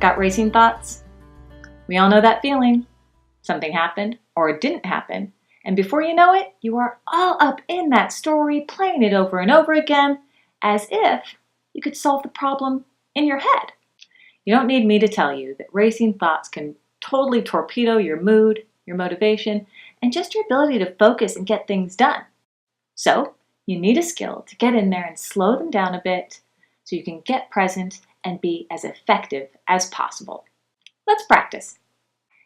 Got racing thoughts? We all know that feeling. Something happened or it didn't happen, and before you know it, you are all up in that story, playing it over and over again, as if you could solve the problem in your head. You don't need me to tell you that racing thoughts can totally torpedo your mood, your motivation, and just your ability to focus and get things done. So, you need a skill to get in there and slow them down a bit so you can get present and be as effective as possible. Let's practice.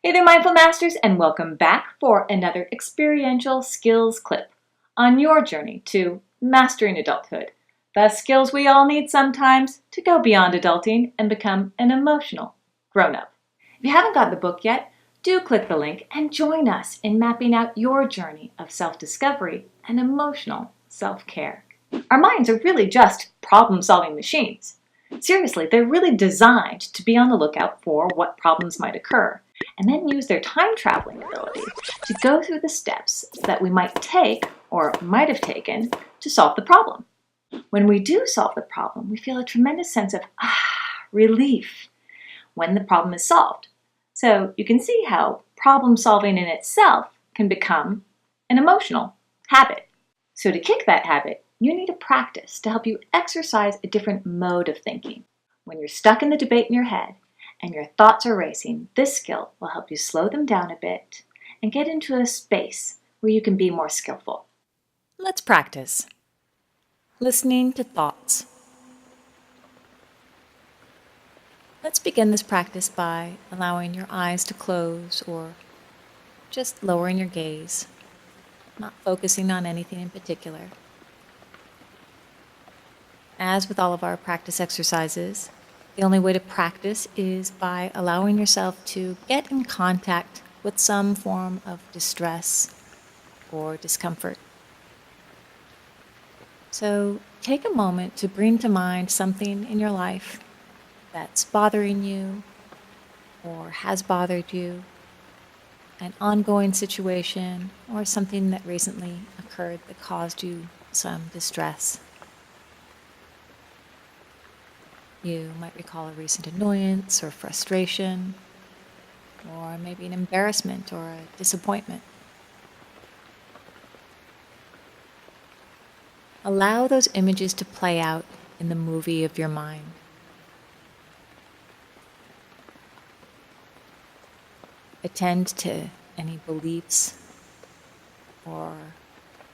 Hey there, Mindful Masters, and welcome back for another experiential skills clip on your journey to mastering adulthood, the skills we all need sometimes to go beyond adulting and become an emotional grown-up. If you haven't got the book yet, do click the link and join us in mapping out your journey of self-discovery and emotional self-care. Our minds are really just problem-solving machines. Seriously, they're really designed to be on the lookout for what problems might occur, and then use their time-traveling ability to go through the steps that we might take or might have taken to solve the problem. When we do solve the problem, we feel a tremendous sense of relief when the problem is solved. So you can see how problem solving in itself can become an emotional habit. So to kick that habit, you need a practice to help you exercise a different mode of thinking. When you're stuck in the debate in your head and your thoughts are racing, this skill will help you slow them down a bit and get into a space where you can be more skillful. Let's practice. Listening to thoughts. Let's begin this practice by allowing your eyes to close or just lowering your gaze, not focusing on anything in particular. As with all of our practice exercises, the only way to practice is by allowing yourself to get in contact with some form of distress or discomfort. So take a moment to bring to mind something in your life that's bothering you or has bothered you, an ongoing situation or something that recently occurred that caused you some distress. You might recall a recent annoyance or frustration, or maybe an embarrassment or a disappointment. Allow those images to play out in the movie of your mind. Attend to any beliefs or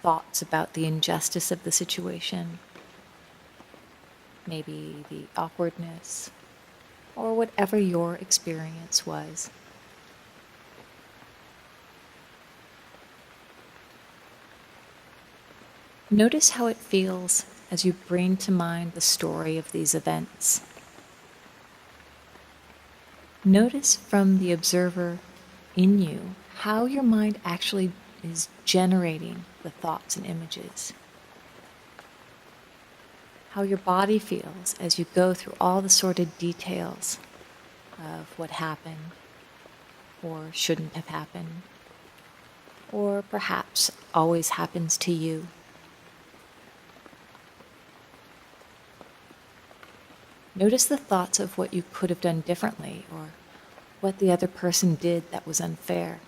thoughts about the injustice of the situation, maybe the awkwardness, or whatever your experience was. Notice how it feels as you bring to mind the story of these events. Notice from the observer in you how your mind actually is generating the thoughts and images. How your body feels as you go through all the sordid details of what happened or shouldn't have happened, or perhaps always happens to you. Notice the thoughts of what you could have done differently or what the other person did that was unfair.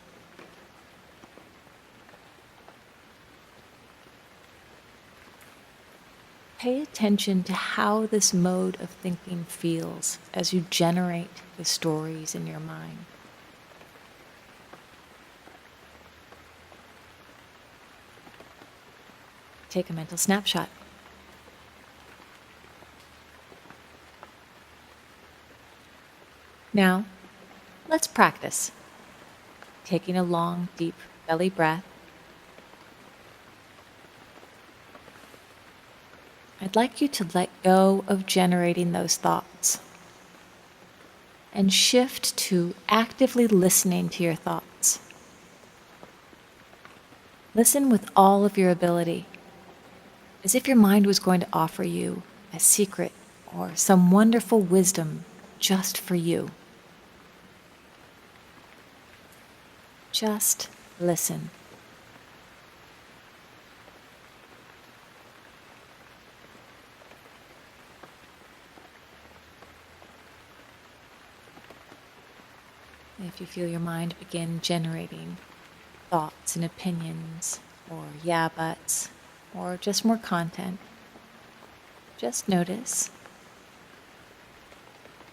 Pay attention to how this mode of thinking feels as you generate the stories in your mind. Take a mental snapshot. Now, let's practice. Taking a long, deep belly breath. I'd like you to let go of generating those thoughts and shift to actively listening to your thoughts. Listen with all of your ability, as if your mind was going to offer you a secret or some wonderful wisdom just for you. Just listen. If you feel your mind begin generating thoughts and opinions, or yeah buts, or just more content, just notice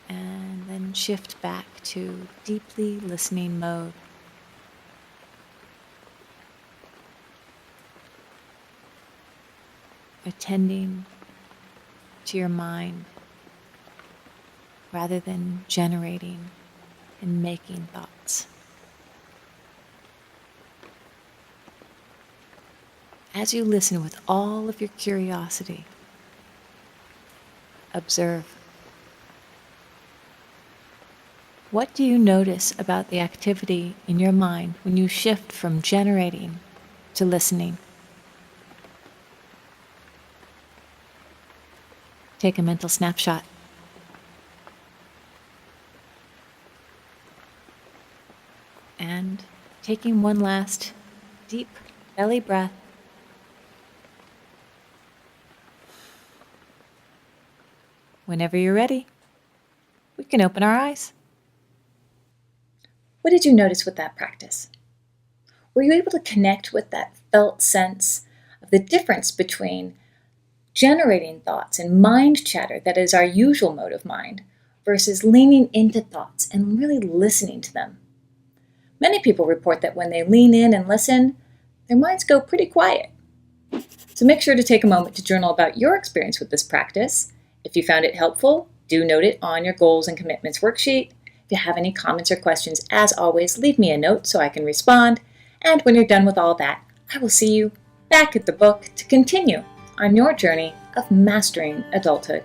and then shift back to deeply listening mode. Attending to your mind rather than generating and making thoughts. As you listen with all of your curiosity, observe. What do you notice about the activity in your mind when you shift from generating to listening? Take a mental snapshot. And taking one last deep belly breath, whenever you're ready, we can open our eyes. What did you notice with that practice? Were you able to connect with that felt sense of the difference between generating thoughts and mind chatter, that is our usual mode of mind, versus leaning into thoughts and really listening to them? Many people report that when they lean in and listen, their minds go pretty quiet. So make sure to take a moment to journal about your experience with this practice. If you found it helpful, do note it on your Goals and Commitments worksheet. If you have any comments or questions, as always, leave me a note so I can respond. And when you're done with all that, I will see you back at the book to continue on your journey of mastering adulthood.